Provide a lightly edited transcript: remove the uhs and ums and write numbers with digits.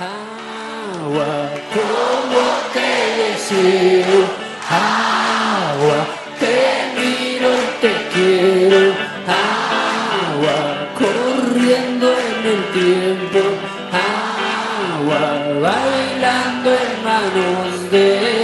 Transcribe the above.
Agua, como te deseo, agua, te miro, te quiero, agua, corriendo en el tiempo, agua, bailando en manos de